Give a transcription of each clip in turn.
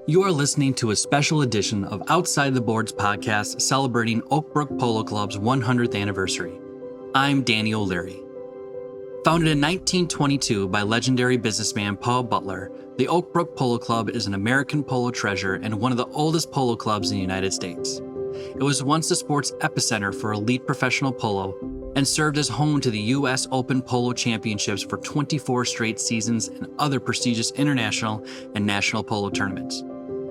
You are listening to a special edition of Outside the Boards podcast celebrating Oak Brook Polo Club's 100th anniversary. I'm Danny O'Leary. Founded in 1922 by legendary businessman Paul Butler, the Oak Brook Polo Club is an American polo treasure and one of the oldest polo clubs in the United States. It was once the sport's epicenter for elite professional polo and served as home to the U.S. Open Polo Championships for 24 straight seasons and other prestigious international and national polo tournaments.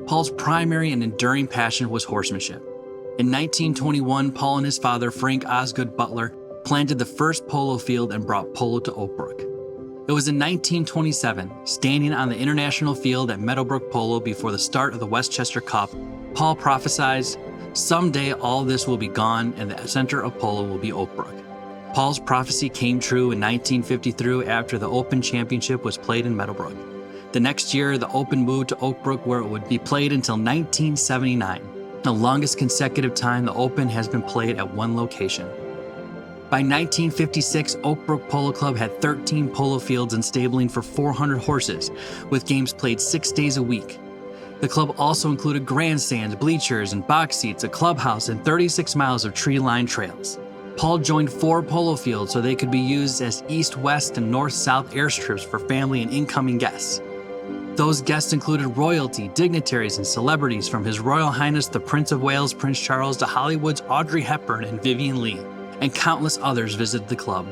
Paul's primary and enduring passion was horsemanship. In 1921, Paul and his father, Frank Osgood Butler, planted the first polo field and brought polo to Oakbrook. It was in 1927, standing on the international field at Meadowbrook Polo before the start of the Westchester Cup, Paul prophesied, "Someday all this will be gone and the center of polo will be Oakbrook." Paul's prophecy came true in 1953 after the Open Championship was played in Meadowbrook. The next year, the Open moved to Oakbrook, where it would be played until 1979, the longest consecutive time the Open has been played at one location. By 1956, Oak Brook Polo Club had 13 polo fields and stabling for 400 horses, with games played 6 days a week. The club also included grandstands, bleachers, and box seats, a clubhouse, and 36 miles of tree-lined trails. Paul joined 4 polo fields so they could be used as east-west and north-south airstrips for family and incoming guests. Those guests included royalty, dignitaries, and celebrities from His Royal Highness the Prince of Wales, Prince Charles, to Hollywood's Audrey Hepburn and Vivien Leigh, and countless others visited the club.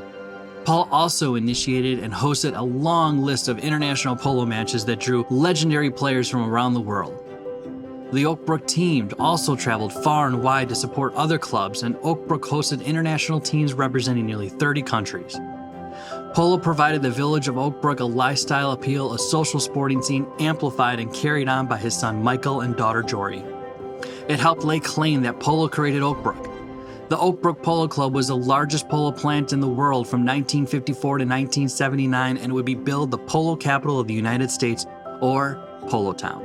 Paul also initiated and hosted a long list of international polo matches that drew legendary players from around the world. The Oakbrook team also traveled far and wide to support other clubs, and Oakbrook hosted international teams representing nearly 30 countries. Polo provided the village of Oakbrook a lifestyle appeal, a social sporting scene amplified and carried on by his son Michael and daughter Jory. It helped lay claim that polo created Oakbrook. The Oak Brook Polo Club was the largest polo plant in the world from 1954 to 1979 and would be billed the polo capital of the United States, or Polo Town.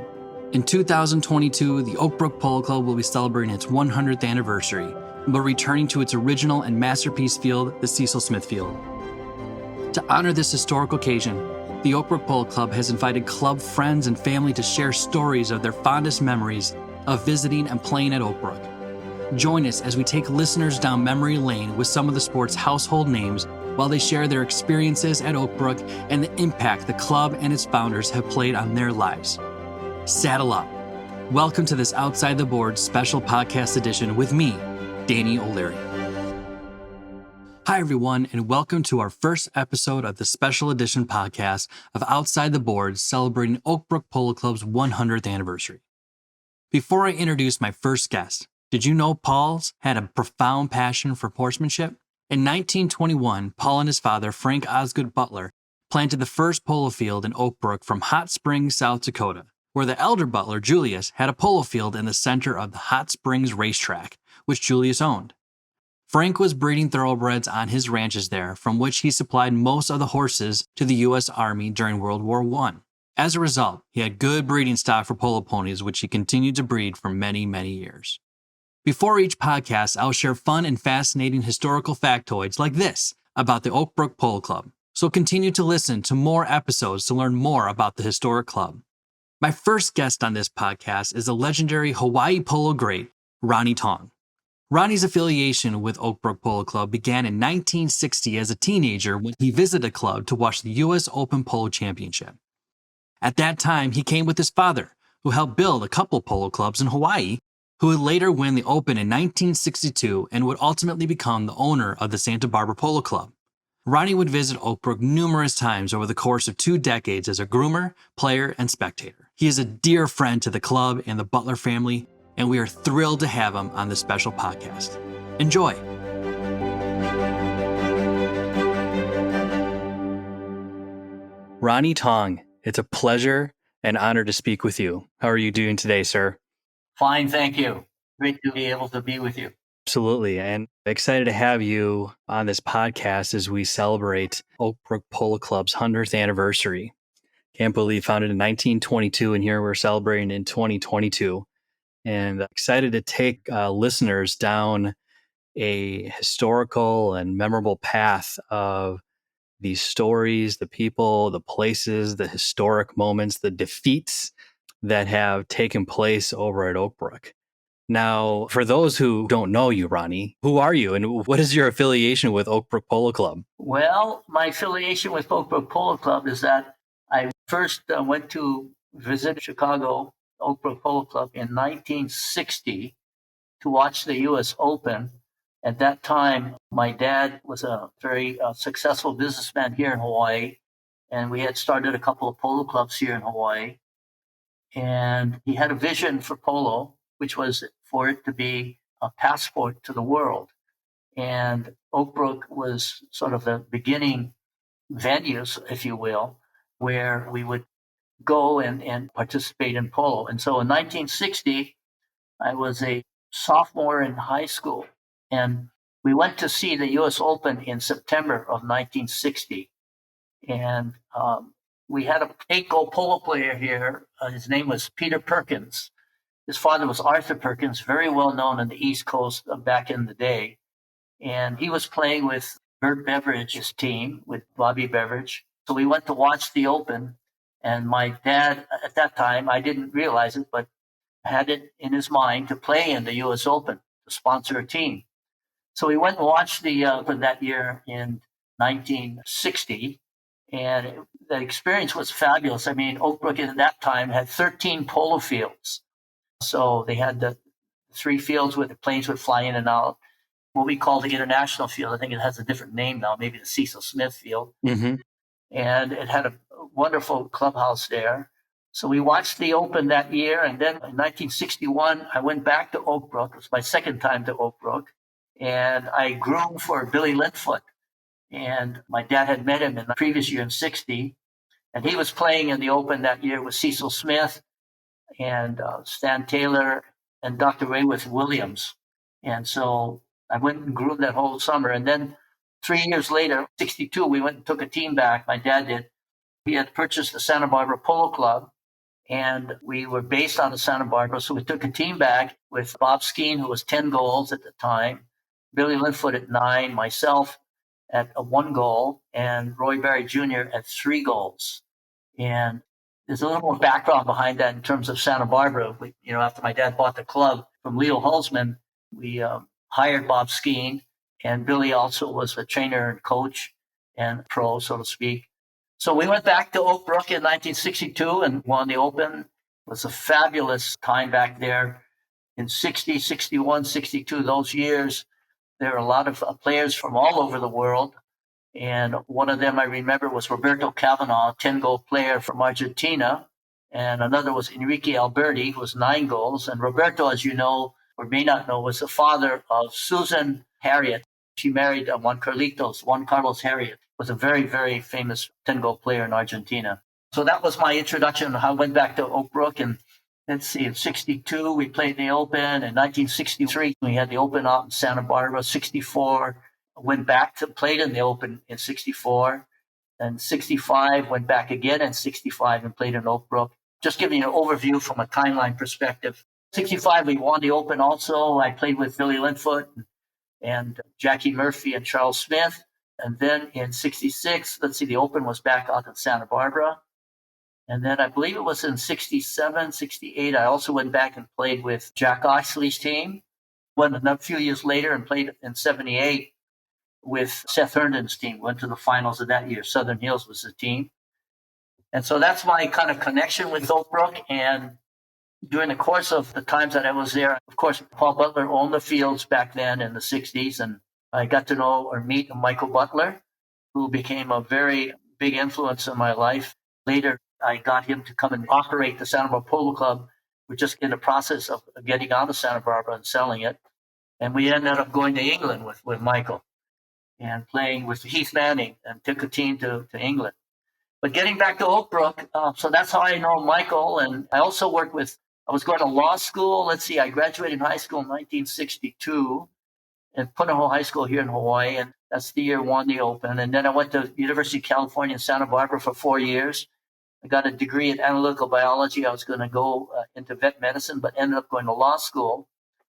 In 2022, the Oak Brook Polo Club will be celebrating its 100th anniversary, but returning to its original and masterpiece field, the Cecil Smith Field. To honor this historical occasion, the Oak Brook Polo Club has invited club friends and family to share stories of their fondest memories of visiting and playing at Oakbrook. Join us as we take listeners down memory lane with some of the sport's household names while they share their experiences at Oakbrook and the impact the club and its founders have played on their lives. Saddle up. Welcome to this Outside the Board special podcast edition with me, Danny O'Leary. Hi, everyone, and welcome to our first episode of the special edition podcast of Outside the Board celebrating Oak Brook Polo Club's 100th anniversary. Before I introduce my first guest, did you know Paul's had a profound passion for horsemanship? In 1921, Paul and his father, Frank Osgood Butler, planted the first polo field in Oakbrook from Hot Springs, South Dakota, where the elder Butler, Julius, had a polo field in the center of the Hot Springs racetrack, which Julius owned. Frank was breeding thoroughbreds on his ranches there, from which he supplied most of the horses to the U.S. Army during World War I. As a result, he had good breeding stock for polo ponies, which he continued to breed for many, many years. Before each podcast, I'll share fun and fascinating historical factoids like this about the Oak Brook Polo Club. So continue to listen to more episodes to learn more about the historic club. My first guest on this podcast is the legendary Hawaii polo great, Ronnie Tongg. Ronnie's affiliation with Oak Brook Polo Club began in 1960 as a teenager when he visited a club to watch the U.S. Open Polo Championship. At that time, he came with his father, who helped build a couple polo clubs in Hawaii, who would later win the Open in 1962 and would ultimately become the owner of the Santa Barbara Polo Club. Ronnie would visit Oakbrook numerous times over the course of 2 decades as a groomer, player, and spectator. He is a dear friend to the club and the Butler family, and we are thrilled to have him on this special podcast. Enjoy. Ronnie Tongg, it's a pleasure and honor to speak with you. How are you doing today, sir? Fine, thank you. Great to be able to be with you. Absolutely. And excited to have you on this podcast as we celebrate Oak Brook Polo Club's 100th anniversary. Can't believe founded in 1922, and here we're celebrating in 2022. And excited to take listeners down a historical and memorable path of these stories, the people, the places, the historic moments, the defeats, that have taken place over at Oakbrook. Now, for those who don't know you, Ronnie, who are you and what is your affiliation with Oak Brook Polo Club? Well, my affiliation with Oak Brook Polo Club is that I first went to visit Chicago Oak Brook Polo Club in 1960 to watch the U.S. Open. At that time, my dad was a very successful businessman here in Hawaii, and we had started a couple of polo clubs here in Hawaii. And he had a vision for polo, which was for it to be a passport to the world. And Oakbrook was sort of the beginning venues, if you will, where we would go and participate in polo. And so in 1960, I was a sophomore in high school, and we went to see the U.S. Open in September of 1960. And we had an 8-goal polo player here. His name was Peter Perkins. His father was Arthur Perkins, very well known on the East Coast back in the day. And he was playing with Bert Beveridge's team, with Bobby Beveridge. So we went to watch the Open. And my dad, at that time, I didn't realize it, but had it in his mind to play in the U.S. Open, to sponsor a team. So we went and watched the Open that year in 1960. And the experience was fabulous. I mean, Oakbrook at that time had 13 polo fields. So they had the 3 fields where the planes would fly in and out. What we call the international field. I think it has a different name now, maybe the Cecil Smith Field. Mm-hmm. And it had a wonderful clubhouse there. So we watched the Open that year. And then in 1961, I went back to Oakbrook. It was my second time to Oakbrook. And I groomed for Billy Linfoot. And my dad had met him in the previous year in 60. And he was playing in the Open that year with Cecil Smith and Stan Taylor and Dr. Rayworth Williams. And so I went and groomed that whole summer. And then 3 years later, 62, we went and took a team back. My dad did. He had purchased the Santa Barbara Polo Club, and we were based on the Santa Barbara. So we took a team back with Bob Skeen, who was 10 goals at the time, Billy Linfoot at 9, myself at 1 goal, and Roy Barry Jr. at 3 goals. And there's a little more background behind that in terms of Santa Barbara. After my dad bought the club from Leo Hulsman, we hired Bob Skeen, and Billy also was a trainer and coach and pro, so to speak. So we went back to Oakbrook in 1962 and won the Open. It was a fabulous time back there in 60, 61, 62, those years. There were a lot of players from all over the world. And one of them I remember was Roberto Cavanaugh, 10-goal player from Argentina. And another was Enrique Alberti, who was 9 goals. And Roberto, as you know, or may not know, was the father of Susan Harriet. She married Juan Carlos Harriet, was a very, very famous 10-goal player in Argentina. So that was my introduction. I went back to Oakbrook, and let's see, in 62, we played the Open. In 1963, we had the Open out in Santa Barbara. 64, went back to played in the Open in 64. And 65, went back again in 65 and played in Oakbrook. Just giving you an overview from a timeline perspective. 65, we won the Open also. I played with Billy Linfoot and Jackie Murphy and Charles Smith. And then in 66, the Open was back out in Santa Barbara. And then I believe it was in 67, 68, I also went back and played with Jack Oxley's team. Went a few years later and played in 78 with Seth Herndon's team. Went to the finals of that year. Southern Hills was the team. And so that's my kind of connection with Oakbrook. And during the course of the times that I was there, of course, Paul Butler owned the fields back then in the 60s. And I got to know or meet Michael Butler, who became a very big influence in my life. Later, I got him to come and operate the Santa Barbara Polo Club. We're just in the process of getting out of Santa Barbara and selling it. And we ended up going to England with Michael and playing with Heath Manning and took a team to England. But getting back to Oakbrook, so that's how I know Michael. And I also worked I was going to law school. I graduated high school in 1962 at Punahou High School here in Hawaii. And that's the year I won the Open. And then I went to University of California in Santa Barbara for 4 years. I got a degree in analytical biology. I was going to go into vet medicine, but ended up going to law school,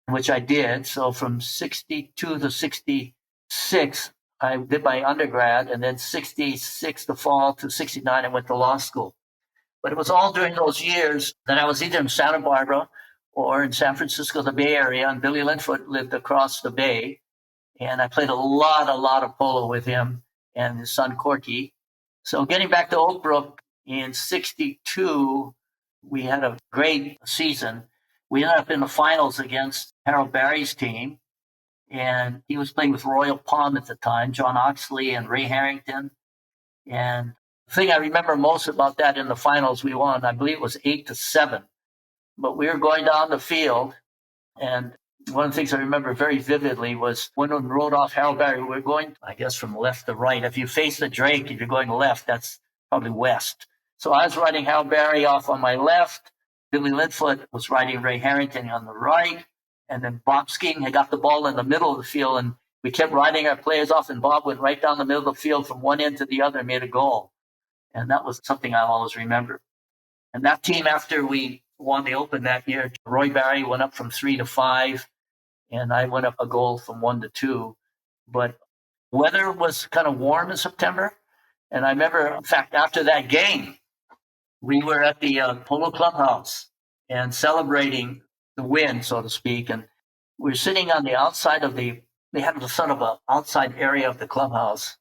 which I did. So from 62 to 66, I did my undergrad, and then 66 the fall to 69, I went to law school. But it was all during those years that I was either in Santa Barbara or in San Francisco, the Bay Area, and Billy Linfoot lived across the bay. And I played a lot of polo with him and his son Corky. So getting back to Oakbrook in 62, we had a great season. We ended up in the finals against Harold Barry's team. And he was playing with Royal Palm at the time, John Oxley and Ray Harrington. And the thing I remember most about that in the finals, we won, I believe it was 8-7. But we were going down the field, and one of the things I remember very vividly was when we rode off Harold Barry, we were going, I guess, from left to right. If you face the Drake, if you're going left, that's probably west. So I was riding Harold Barry off on my left. Billy Linfoot was riding Ray Harrington on the right. And then Bob Skeeton had got the ball in the middle of the field, and we kept riding our players off, and Bob went right down the middle of the field from one end to the other and made a goal. And that was something I'll always remember. And that team, after we won the Open that year, Roy Barry went up from 3-5, and I went up a goal from 1-2. But weather was kind of warm in September. And I remember, in fact, after that game, we were at the Polo Clubhouse and celebrating the win, so to speak. And we were sitting on the outside of they had the sort of an outside area of the clubhouse.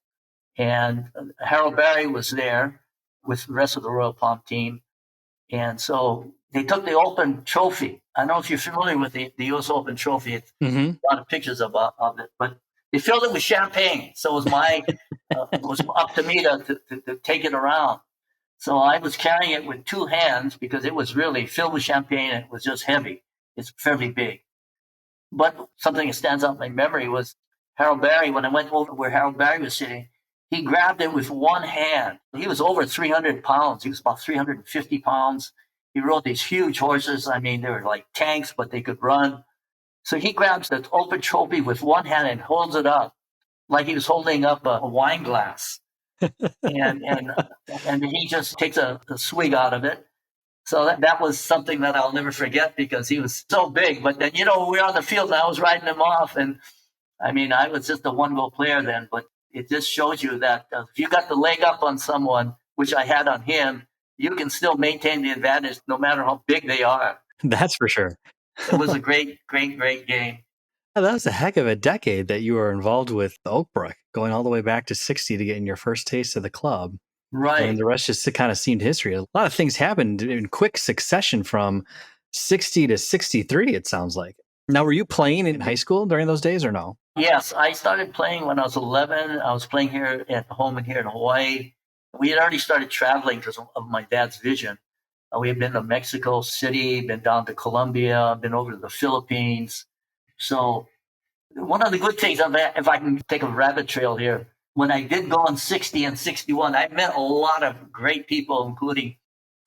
And Harold Barry was there with the rest of the Royal Palm team. And so they took the Open trophy. I don't know if you're familiar with the U.S. Open trophy. It's a lot of pictures of it. But they filled it with champagne. So it was it was up to me to take it around. So I was carrying it with two hands because it was really filled with champagne. And it was just heavy. It's fairly big. But something that stands out in my memory was Harold Barry. When I went over where Harold Barry was sitting, he grabbed it with one hand. He was over 300 pounds. He was about 350 pounds. He rode these huge horses. I mean, they were like tanks, but they could run. So he grabs the Open trophy with one hand and holds it up like he was holding up a wine glass. and he just takes a swig out of it. So that was something that I'll never forget because he was so big. But then, we were on the field and I was riding him off. And I mean, I was just a one-goal player then. But it just shows you that if you got the leg up on someone, which I had on him, you can still maintain the advantage no matter how big they are. That's for sure. It was a great game. That was a heck of a decade that you were involved with Oakbrook, going all the way back to 60 to getting your first taste of the club. Right. And the rest just kind of seemed history. A lot of things happened in quick succession from 60 to 63, it sounds like. Now, were you playing in high school during those days or no? Yes, I started playing when I was 11. I was playing here at home and here in Hawaii. We had already started traveling because of my dad's vision. We had been to Mexico City, been down to Colombia, been over to the Philippines. So one of the good things, if I can take a rabbit trail here, when I did go in 60 and 61, I met a lot of great people, including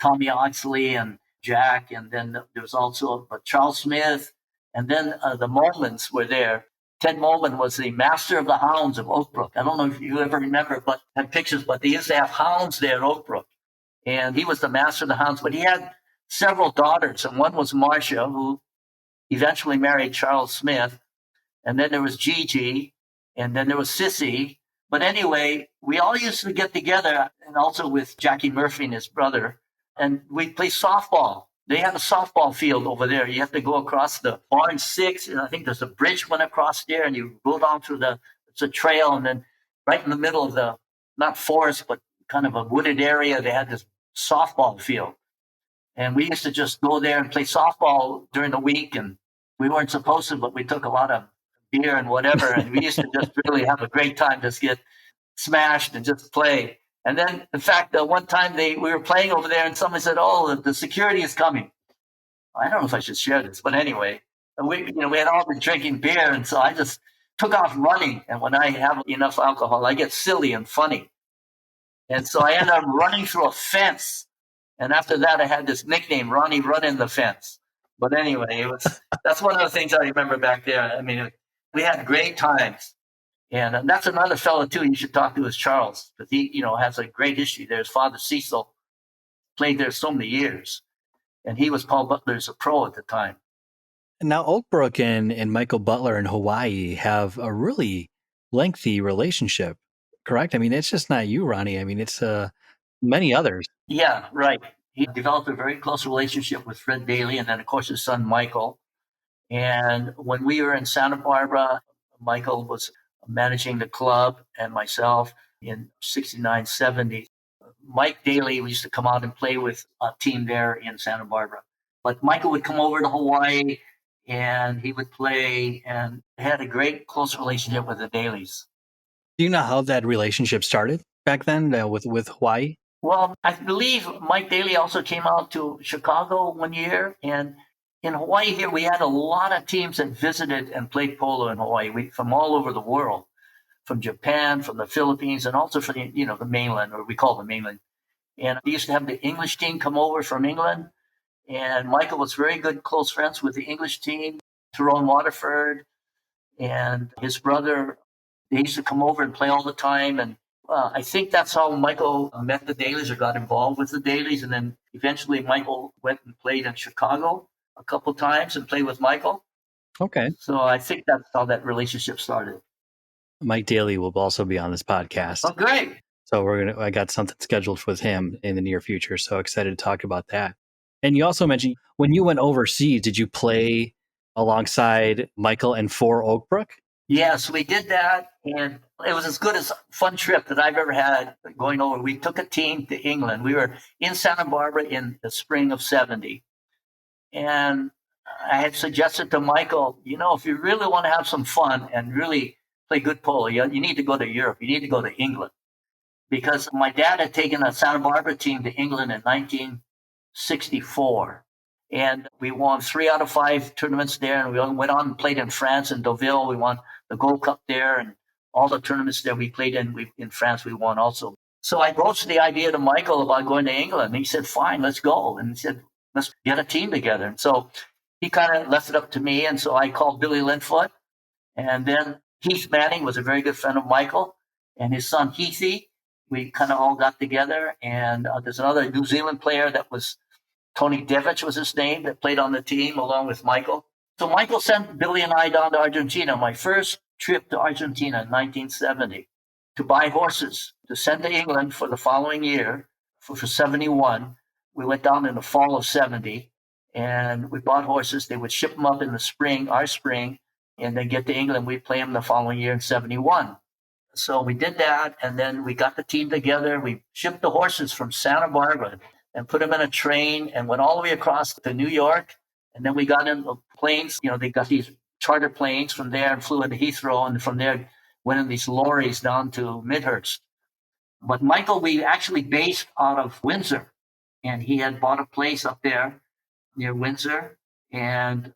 Tommy Oxley and Jack. And then there was also Charles Smith. And then the Momans were there. Ted Moman was the master of the hounds of Oakbrook. I don't know if you ever remember, but had pictures, but they used to have hounds there at Oakbrook. And he was the master of the hounds, but he had several daughters. And one was Marcia, who eventually married Charles Smith. And then there was Gigi. And then there was Sissy. But anyway, we all used to get together, and also with Jackie Murphy and his brother, and we'd play softball. They have a softball field over there. You have to go across the Barn 6, and I think there's a bridge went across there, and you go down through it's a trail, and then right in the middle of the, not forest, but kind of a wooded area, they had this softball field. And we used to just go there and play softball during the week, and we weren't supposed to, but we took a lot of beer and whatever, and we used to just really have a great time, just get smashed and just play. And then, in fact, one time we were playing over there, and someone said, "Oh, the security is coming." I don't know if I should share this, but anyway, we had all been drinking beer, and so I just took off running. And when I have enough alcohol, I get silly and funny, and so I ended up running through a fence. And after that, I had this nickname, Ronnie, run in the fence. But anyway, that's one of the things I remember back there. I mean, we had great times. And that's another fellow, too, you should talk to is Charles, because he, has a great history there. His father, Cecil, played there so many years. And he was Paul Butler's pro at the time. Now, Oakbrook and Michael Butler in Hawaii have a really lengthy relationship, correct? I mean, it's just not you, Ronnie. I mean, it's many others. Yeah, right. He developed a very close relationship with Fred Daly and then, of course, his son, Michael. And when we were in Santa Barbara, Michael was managing the club and myself in 69, 70. Mike Daly used to come out and play with a team there in Santa Barbara. But Michael would come over to Hawaii and he would play and had a great close relationship with the Dalys. Do you know how that relationship started back then with Hawaii? Well, I believe Mike Daly also came out to Chicago one year. And in Hawaii here, we had a lot of teams that visited and played polo in Hawaii from all over the world, from Japan, from the Philippines, and also from the mainland, or we call the mainland. And we used to have the English team come over from England. And Michael was very good, close friends with the English team, Tyrone Waterford, and his brother. They used to come over and play all the time. And I think that's how Michael met the Dalys or got involved with the Dalys. And then eventually Michael went and played in Chicago a couple times and played with Michael. Okay. So I think that's how that relationship started. Mike Daly will also be on this podcast. Oh, great. So I got something scheduled with him in the near future. So excited to talk about that. And you also mentioned when you went overseas, did you play alongside Michael and for Oakbrook? Yes, we did that. And it was as good as a fun trip that I've ever had going over. We took a team to England. We were in Santa Barbara in the spring of 70. And I had suggested to Michael, if you really want to have some fun and really play good polo, you need to go to Europe. You need to go to England. Because my dad had taken a Santa Barbara team to England in 1964. And we won 3 out of 5 tournaments there. And we went on and played in France and Deauville. We won the Gold Cup there. And all the tournaments that we played in France, we won also. So I broached the idea to Michael about going to England. And he said, fine, let's go. And he said, let's get a team together. And so he kind of left it up to me. And so I called Billy Linfoot. And then Heath Manning was a very good friend of Michael. And his son, Heathy, we kind of all got together. And there's another New Zealand player that was Tony Devich was his name, that played on the team along with Michael. So Michael sent Billy and I down to Argentina, my first trip to Argentina in 1970, to buy horses to send to England for the following year for 71. We went down in the fall of 70 and we bought horses. They would ship them up in the spring, our spring, and then get to England. We'd play them the following year in 71. So we did that, and then we got the team together. We shipped the horses from Santa Barbara and put them in a train and went all the way across to New York. And then we got in the planes. They got these charter planes from there and flew into Heathrow. And from there went in these lorries down to Midhurst. But Michael, we actually based out of Windsor. And he had bought a place up there near Windsor. And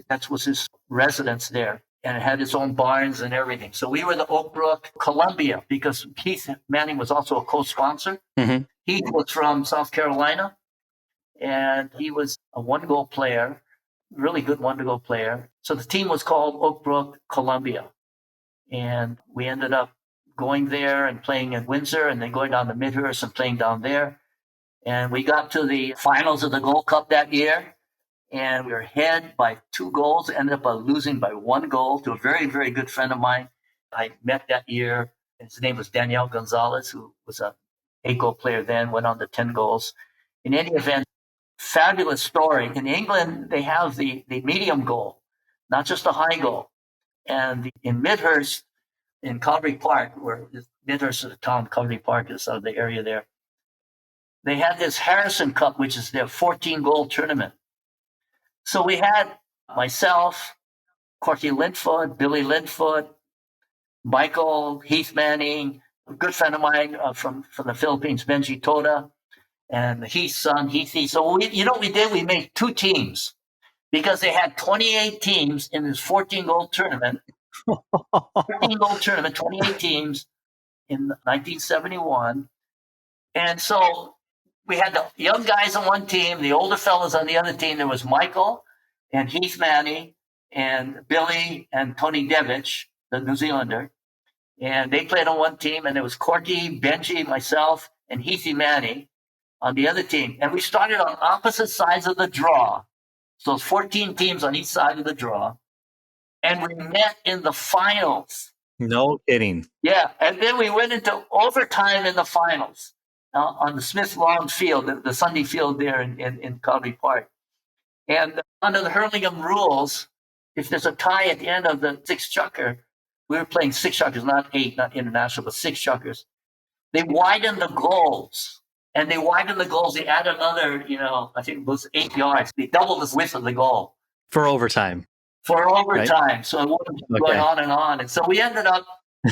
that was his residence there. And it had its own barns and everything. So we were the Oakbrook Columbia because Keith Manning was also a co-sponsor. Mm-hmm. Heath was from South Carolina, and he was a one-goal player, really good one-goal player. So the team was called Oakbrook Columbia. And we ended up going there and playing in Windsor and then going down to Midhurst and playing down there. And we got to the finals of the Gold Cup that year. And we were ahead by 2 goals, ended up losing by 1 goal to a very, very good friend of mine I met that year. His name was Daniel Gonzalez, who was a 8-goal player then, went on to 10 goals. In any event, fabulous story. In England, they have the medium goal, not just a high goal. And in Midhurst, in Coventry Park, where Midhurst is a town, Coventry Park is the area there, they had this Harrison Cup, which is their 14-goal tournament. So we had myself, Corky Linfoot, Billy Linfoot, Michael, Heath Manning, a good friend of mine from the Philippines, Benji Toda, and Heath's son, Heathy. So we did? We made 2 teams because they had 28 teams in this 14-goal tournament. 14-goal tournament, 28 teams in 1971. And so we had the young guys on one team, the older fellas on the other team. There was Michael and Heath Manning and Billy and Tony Devich, the New Zealander. And they played on one team. And there was Corky, Benji, myself, and Heathy Manning on the other team. And we started on opposite sides of the draw. So it's 14 teams on each side of the draw. And we met in the finals. No kidding. Yeah. And then we went into overtime in the finals. on the Smith Lawn Field, the Sunday field there in Calgary Park. And under the Hurlingham rules, if there's a tie at the end of the six chukker, we were playing six chukkers, not eight, not international, but six chukkers. They widened the goals. And they widened the goals. They added another, I think it was 8 yards. They doubled the width of the goal. For overtime. Right? So it wasn't going on and on. And so we ended up,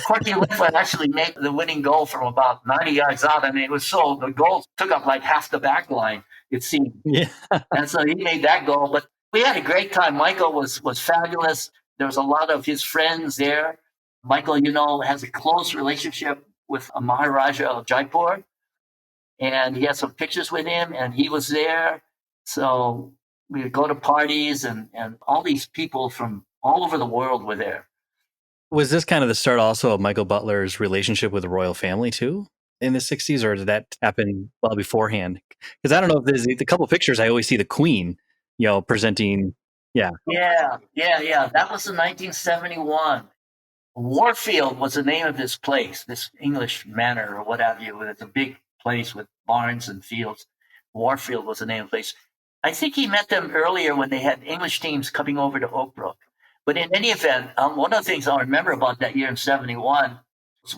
Corky Littfoot actually made the winning goal from about 90 yards out. I mean, the goal took up like half the back line, it seemed. Yeah. And so he made that goal. But we had a great time. Michael was fabulous. There was a lot of his friends there. Michael, has a close relationship with a Maharaja of Jaipur. And he had some pictures with him, and he was there. So we would go to parties, and all these people from all over the world were there. Was this kind of the start also of Michael Butler's relationship with the royal family too in the 60s, or did that happen well beforehand? Because I don't know if there's a couple of pictures, I always see the Queen, presenting. Yeah. Yeah. That was in 1971. Warfield was the name of this place, this English manor or what have you. It's a big place with barns and fields. Warfield was the name of the place. I think he met them earlier when they had English teams coming over to Oakbrook. But in any event, one of the things I remember about that year in 71,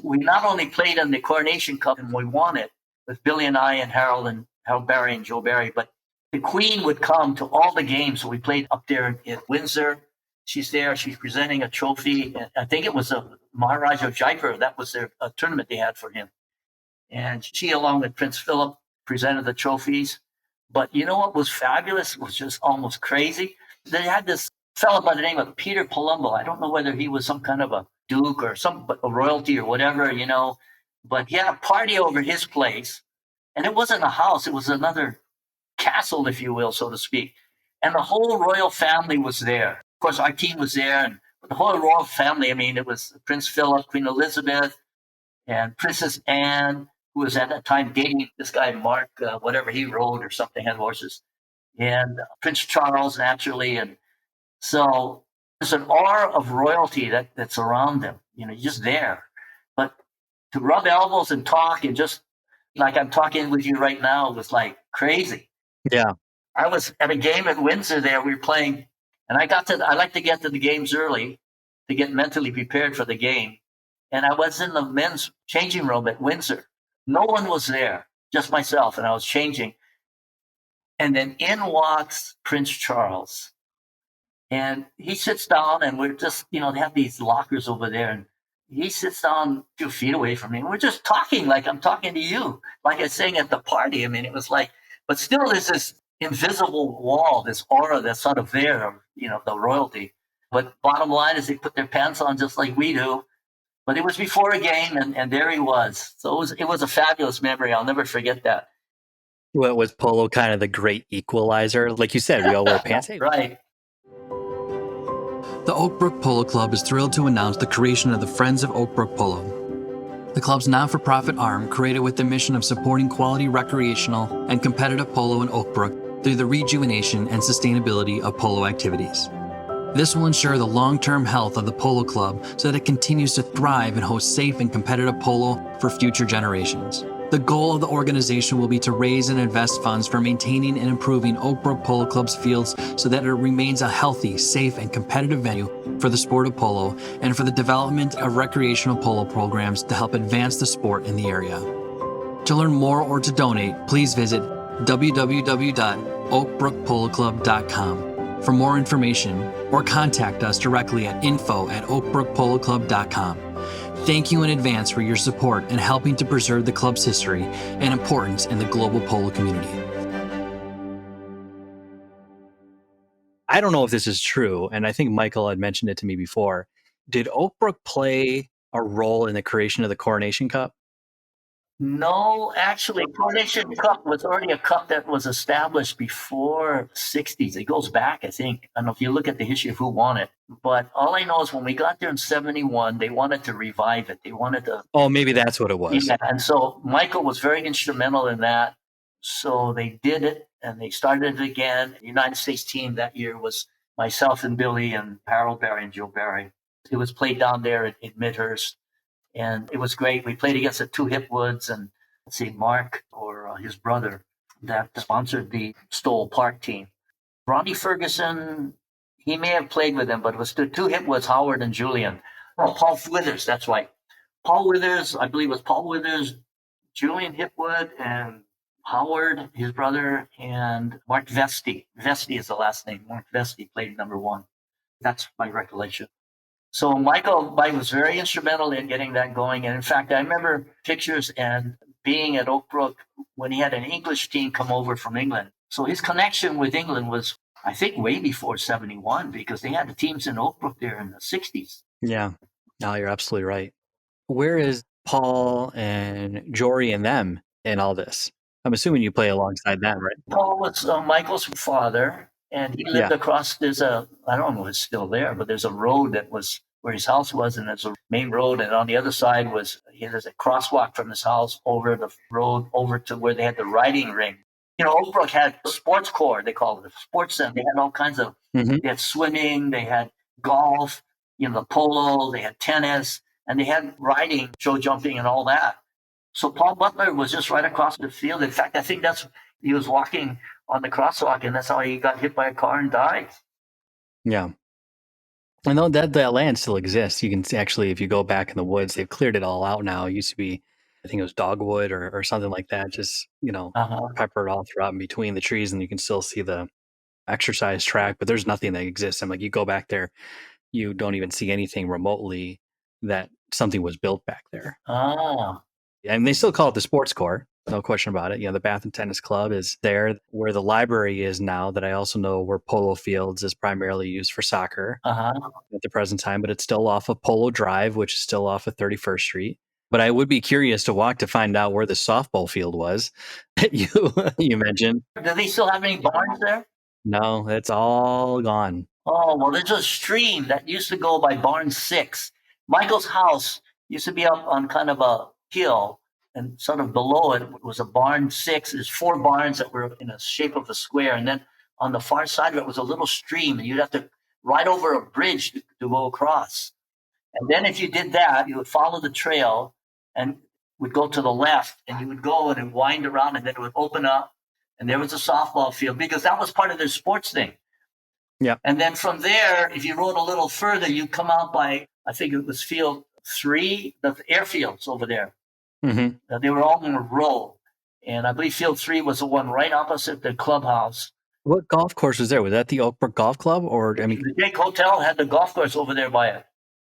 we not only played in the Coronation Cup and we won it with Billy and I and Harold Barry and Joe Barry, but the Queen would come to all the games. So we played up there in Windsor. She's there. She's presenting a trophy. I think it was a Maharaja of Jaipur. That was a tournament they had for him. And she, along with Prince Philip, presented the trophies. But you know what was fabulous? It was just almost crazy. They had this fellow by the name of Peter Palumbo. I don't know whether he was some kind of a duke or a royalty or whatever, But he had a party over at his place. And it wasn't a house. It was another castle, if you will, so to speak. And the whole royal family was there. Of course, our team was there. And the whole royal family, it was Prince Philip, Queen Elizabeth, and Princess Anne, who was at that time dating this guy, Mark, whatever he rode or something, had horses, and Prince Charles, naturally. And so there's an aura of royalty that's around them, you're just there. But to rub elbows and talk and just like I'm talking with you right now was like crazy. Yeah. I was at a game at Windsor there. We were playing, and I like to get to the games early to get mentally prepared for the game. And I was in the men's changing room at Windsor. No one was there, just myself, and I was changing. And then in walks Prince Charles. And he sits down, and we're just, they have these lockers over there. And he sits down a few feet away from me. And we're just talking like I'm talking to you, like I was saying at the party. It was like, but still there's this invisible wall, this aura that's sort of there, the royalty. But bottom line is they put their pants on just like we do. But it was before a game, and there he was. So it was a fabulous memory. I'll never forget that. Well, was polo kind of the great equalizer? Like you said, we all wear pants. Right. The Oakbrook Polo Club is thrilled to announce the creation of the Friends of Oakbrook Polo. The club's not-for-profit arm created with the mission of supporting quality recreational and competitive polo in Oakbrook through the rejuvenation and sustainability of polo activities. This will ensure the long-term health of the polo club so that it continues to thrive and host safe and competitive polo for future generations. The goal of the organization will be to raise and invest funds for maintaining and improving Oakbrook Polo Club's fields so that it remains a healthy, safe, and competitive venue for the sport of polo and for the development of recreational polo programs to help advance the sport in the area. To learn more or to donate, please visit www.oakbrookpoloclub.com for more information or contact us directly at info@oakbrookpoloclub.com. Thank you in advance for your support and helping to preserve the club's history and importance in the global polo community. I don't know if this is true, and I think Michael had mentioned it to me before. Did Oakbrook play a role in the creation of the Coronation Cup? No, actually, Coronation Cup was already a cup that was established before the 60s. It goes back, I think. I don't know if you look at the history of who won it. But all I know is when we got there in 71, they wanted to revive it. They wanted to... Oh, maybe that's what it was. Yeah, and so Michael was very instrumental in that. So they did it, and they started it again. The United States team that year was myself and Billy and Harold Barry and Joe Barry. It was played down there in Midhurst. And it was great. We played against the two Hipwoods, and let's see, Mark or his brother that sponsored the Stoll Park team. Ronnie Ferguson, he may have played with him, but it was the two hit was Howard and Julian. Oh, Paul Withers, that's right. Paul Withers, I believe it was Paul Withers, Julian Hipwood, and Howard, his brother, and Mark Vesti. Vesti is the last name. Mark Vesti played number one. That's my recollection. So Michael was very instrumental in getting that going. And in fact, I remember pictures and being at Oak Brook when he had an English team come over from England. So his connection with England was, I think, way before 71 because they had the teams in Oak Brook there in the 60s. Yeah. No, you're absolutely right. Where is Paul and Jory and them in all this? I'm assuming you play alongside them, right? Paul was Michael's father, and he lived across, I don't know if it's still there, but there's a road that was where his house was, and there's a main road, and on the other side there's a crosswalk from his house over the road over to where they had the riding ring. Oakbrook had a sports core, they called it, a sports center. They had all kinds of, they had swimming, they had golf, the polo, they had tennis, and they had riding, show jumping, and all that. So Paul Butler was just right across the field. In fact, I think he was walking on the crosswalk, and that's how he got hit by a car and died. Yeah. I know that land still exists. You can actually, if you go back in the woods, they've cleared it all out now. It used to be, I think it was dogwood or something like that, just, peppered all throughout in between the trees, and you can still see the exercise track, but there's nothing that exists. I'm like, you go back there, you don't even see anything remotely that something was built back there. Ah. And they still call it the sports core, no question about it. The Bath and Tennis Club is there, where the library is now, that I also know where Polo Fields is primarily used for soccer at the present time, but it's still off of Polo Drive, which is still off of 31st Street. But I would be curious to walk to find out where the softball field was that you mentioned. Do they still have any barns there? No, it's all gone. Oh, well, there's a stream that used to go by Barn 6. Michael's house used to be up on kind of a hill, and sort of below it was a Barn 6. There's 4 barns that were in the shape of a square, and then on the far side of it was a little stream, and you'd have to ride over a bridge to go across. And then if you did that, you would follow the trail and would go to the left, and you would go and wind around, and then it would open up, and there was a softball field, because that was part of their sports thing. Yeah. And then from there, if you rode a little further, you come out by, I think it was field 3, the airfields over there. Mm-hmm. They were all in a row. And I believe field 3 was the one right opposite the clubhouse. What golf course was there? Was that the Oakbrook Golf Club? The Jake Hotel had the golf course over there by it.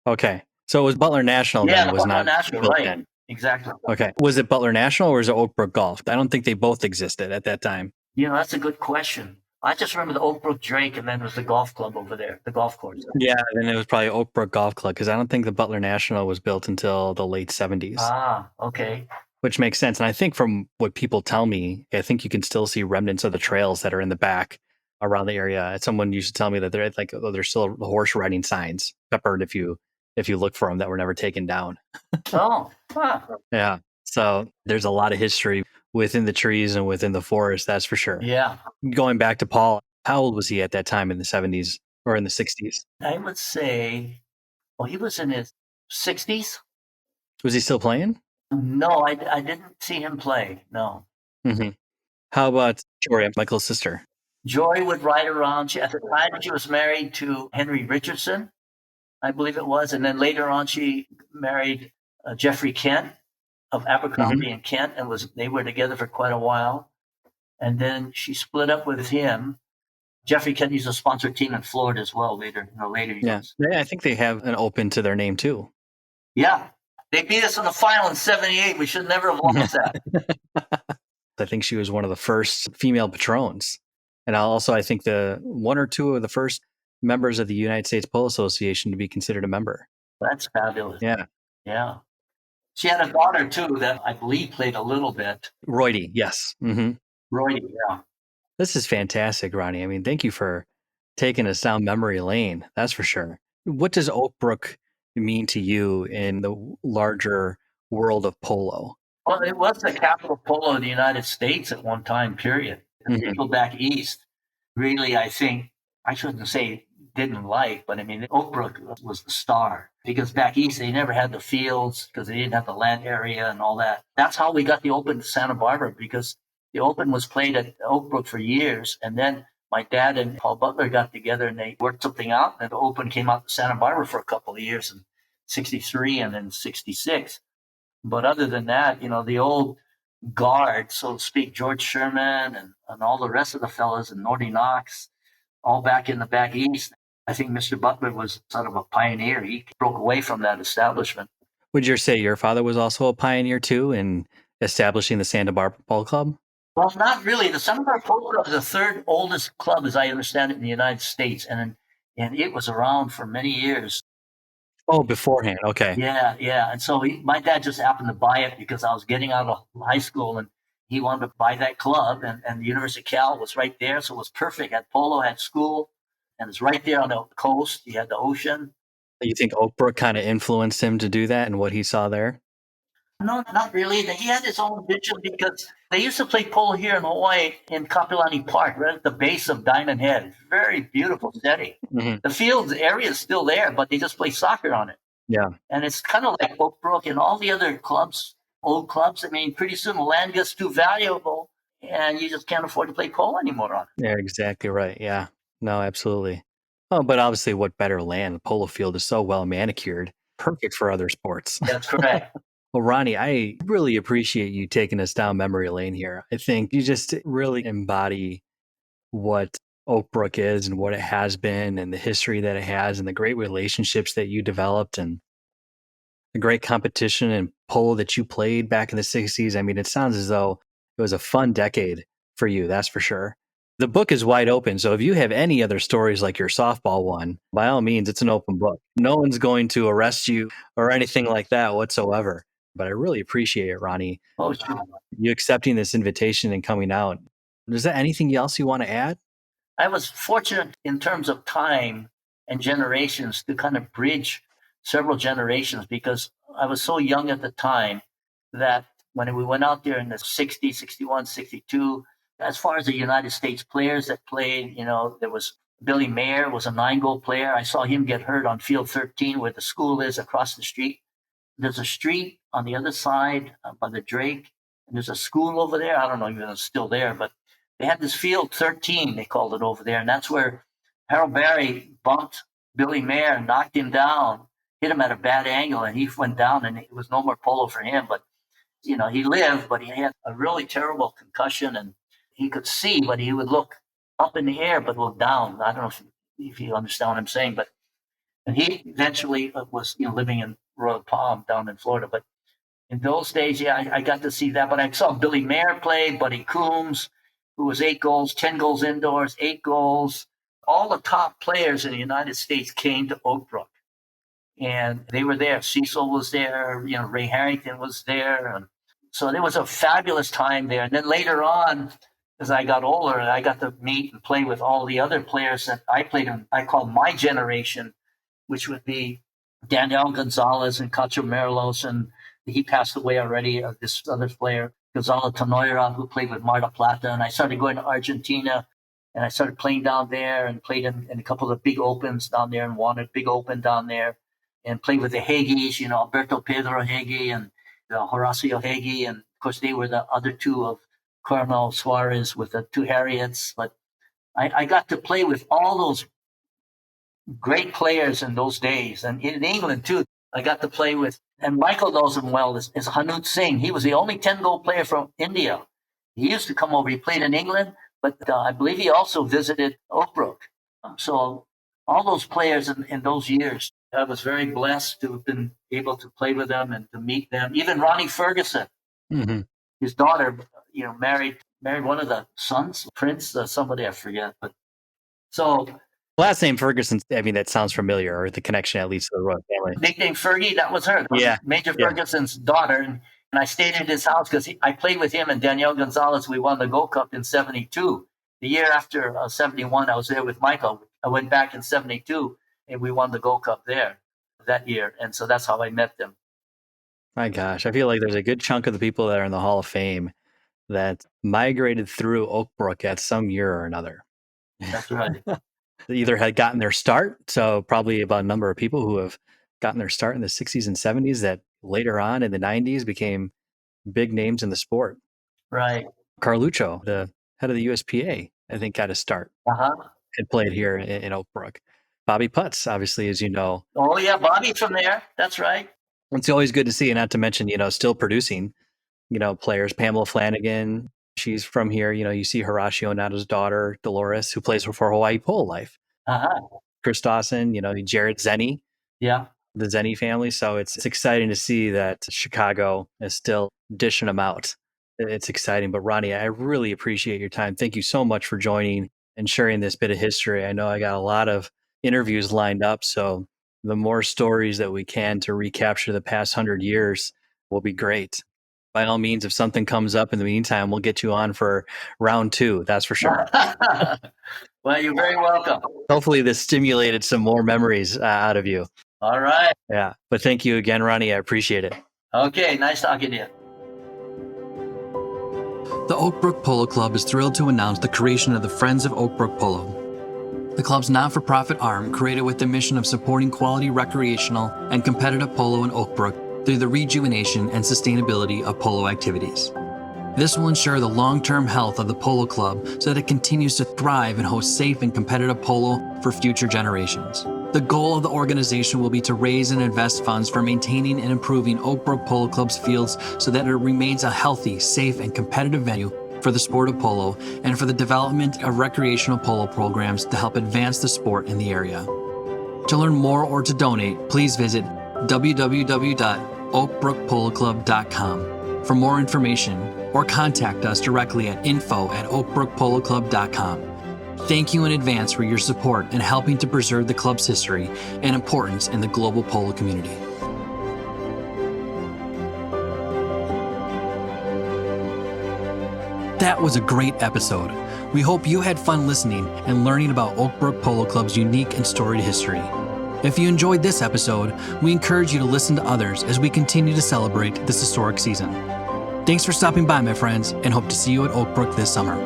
Okay. So it was Butler National. Yeah, then, was Butler not National, right. In. Exactly. Okay. Was it Butler National or was it Oakbrook Golf? I don't think they both existed at that time. That's a good question. I just remember the Oakbrook Drake, and then there was the golf club over there, the golf course. Yeah, and it was probably Oakbrook Golf Club, because I don't think the Butler National was built until the late 70s. Ah, okay. Which makes sense. And I think from what people tell me, I think you can still see remnants of the trails that are in the back around the area. Someone used to tell me that there's still horse riding signs peppered if you look for them that were never taken down. Oh, huh. Yeah. So there's a lot of history within the trees and within the forest, that's for sure. Yeah. Going back to Paul, how old was he at that time in the 70s or in the 60s? I would say, he was in his 60s. Was he still playing? No, I didn't see him play, no. Mm-hmm. How about Jory, Michael's sister? Jory would ride around. At the time, she was married to Henry Richardson, I believe it was. And then later on, she married Jeffrey Kent of Abercrombie and Kent, and they were together for quite a while. And then she split up with him. Jeffrey Kent used to sponsor a team in Florida as well later years. Yeah, I think they have an open to their name too. Yeah. They beat us in the final in 78. We should never have lost that. I think she was one of the first female patrons. And I think the one or two of the first members of the United States Polo Association to be considered a member. That's fabulous. Yeah. Yeah. She had a daughter, too, that I believe played a little bit. Roydie, yes. Mm-hmm. Roydie, yeah. This is fantastic, Ronnie. I mean, thank you for taking us down memory lane. That's for sure. What does Oakbrook mean to you in the larger world of polo? Well, it was the capital of polo in the United States at one time, period. And people back east really, I think, I shouldn't say didn't like, but I mean, Oakbrook was the star because back east they never had the fields because they didn't have the land area and all that. That's how we got the Open to Santa Barbara, because the Open was played at Oakbrook for years, and then my dad and Paul Butler got together and they worked something out, and the Open came out to Santa Barbara for a couple of years in '63 and then '66. But other than that, the old guard, so to speak, George Sherman and all the rest of the fellas, and Norty Knox, all back in the back east. I think Mr. Butler was sort of a pioneer. He broke away from that establishment. Would you say your father was also a pioneer too in establishing the Santa Barbara Polo Club? Well, not really. The Santa Barbara Polo Club is the third oldest club, as I understand it, in the United States, and it was around for many years. Oh, beforehand. Okay. Yeah. And so my dad just happened to buy it because I was getting out of high school, and he wanted to buy that club, and the University of Cal was right there, so it was perfect. Had polo, had school, and it's right there on the coast. You had the ocean. You think Oakbrook kind of influenced him to do that and what he saw there? No, not really. He had his own vision because they used to play polo here in Hawaii in Kapilani Park, right at the base of Diamond Head. Very beautiful setting. Mm-hmm. The field area is still there, but they just play soccer on it. Yeah. And it's kind of like Oakbrook and all the other clubs, old clubs. I mean, pretty soon the land gets too valuable and you just can't afford to play polo anymore on it. Yeah, exactly right. Yeah. No, absolutely. Oh, but obviously, what better land? The polo field is so well manicured, perfect for other sports. That's correct. Well, Ronnie, I really appreciate you taking us down memory lane here. I think you just really embody what Oakbrook is and what it has been and the history that it has and the great relationships that you developed and the great competition and polo that you played back in the 60s. I mean, it sounds as though it was a fun decade for you, that's for sure. The book is wide open. So if you have any other stories like your softball one, by all means, it's an open book. No one's going to arrest you or anything like that whatsoever. But I really appreciate it, Ronnie. Oh, sure. You accepting this invitation and coming out. Is there anything else you want to add? I was fortunate in terms of time and generations to kind of bridge several generations because I was so young at the time that when we went out there in the 60, 61, 62, as far as the United States players that played, there was Billy Mayer was a 9-goal player. I saw him get hurt on field 13 where the school is across the street. There's a street on the other side by the Drake, and there's a school over there. I don't know if it's still there, but they had this field 13, they called it over there, and that's where Harold Barry bumped Billy Mayer, knocked him down, hit him at a bad angle, and he went down, and it was no more polo for him. But, he lived, but he had a really terrible concussion, and he could see, but he would look up in the air, but look down. I don't know if you understand what I'm saying, but and he eventually was, living in Royal Palm down in Florida. But in those days, I got to see that. But I saw Billy Mayer play, Buddy Coombs, who was 8 goals, 10 goals indoors, 8 goals. All the top players in the United States came to Oakbrook. And they were there. Cecil was there. Ray Harrington was there. And so there was a fabulous time there. And then later on, as I got older, I got to meet and play with all the other players that I played in, I call my generation, which would be Daniel Gonzalez and Cacho Merlos, and he passed away already, this other player, Gonzalo Tenoira, who played with Mar del Plata. And I started going to Argentina, and I started playing down there and played in a couple of big opens down there and won a big open down there and played with the Hagies, Alberto Pedro Hagi and Horacio Hagi. And, of course, they were the other two of Coronel Suarez with the 2 Harriets. But I got to play with all those great players in those days. And in England, too, I got to play with, and Michael knows him well, is Hanut Singh. He was the only 10-goal player from India. He used to come over. He played in England, but I believe he also visited Oakbrook. So all those players in those years, I was very blessed to have been able to play with them and to meet them. Even Ronnie Ferguson, his daughter, married one of the sons, Prince, somebody I forget. But so last name Ferguson, I mean, that sounds familiar, or the connection at least to the royal family. Nickname Fergie, that was her. That was Major Ferguson's daughter. And I stayed at his house because I played with him and Daniel Gonzalez. We won the Gold Cup in 72. The year after 71, I was there with Michael. I went back in 72 and we won the Gold Cup there that year. And so that's how I met them. My gosh, I feel like there's a good chunk of the people that are in the Hall of Fame that migrated through Oakbrook at some year or another. That's right. either had gotten their start. So probably about a number of people who have gotten their start in the 60s and 70s that later on in the 90s became big names in the sport. Right. Carluccio, the head of the USPA, I think got a start. Had played here in Oakbrook. Bobby Putz, obviously, as you know. Oh, yeah, Bobby's from there. That's right. It's always good to see, and not to mention, still producing, players. Pamela Flanagan, she's from here. You see Horacio Nada's daughter, Dolores, who plays for Hawaii Polo Life. Chris Dawson, Jared Zenny. Yeah. The Zenny family. So it's exciting to see that Chicago is still dishing them out. It's exciting. But Ronnie, I really appreciate your time. Thank you so much for joining and sharing this bit of history. I know I got a lot of interviews lined up. So the more stories that we can to recapture the past 100 years will be great. By all means, if something comes up in the meantime, we'll get you on for round 2. That's for sure. Well, you're very welcome. Hopefully this stimulated some more memories out of you. All right. Yeah. But thank you again, Ronnie. I appreciate it. Okay. Nice talking to you. The Oak Brook Polo Club is thrilled to announce the creation of the Friends of Oak Brook Polo. The club's not-for-profit arm created with the mission of supporting quality recreational and competitive polo in Oak Brook through the rejuvenation and sustainability of polo activities. This will ensure the long-term health of the polo club so that it continues to thrive and host safe and competitive polo for future generations. The goal of the organization will be to raise and invest funds for maintaining and improving Oak Brook Polo Club's fields so that it remains a healthy, safe, and competitive venue for the sport of polo and for the development of recreational polo programs to help advance the sport in the area. To learn more or to donate, please visit www.oakbrookpoloclub.com for more information or contact us directly at info@oakbrookpoloclub.com. Thank you in advance for your support in helping to preserve the club's history and importance in the global polo community. That was a great episode. We hope you had fun listening and learning about Oak Brook Polo Club's unique and storied history. If you enjoyed this episode, we encourage you to listen to others as we continue to celebrate this historic season. Thanks for stopping by, my friends, and hope to see you at Oak Brook this summer.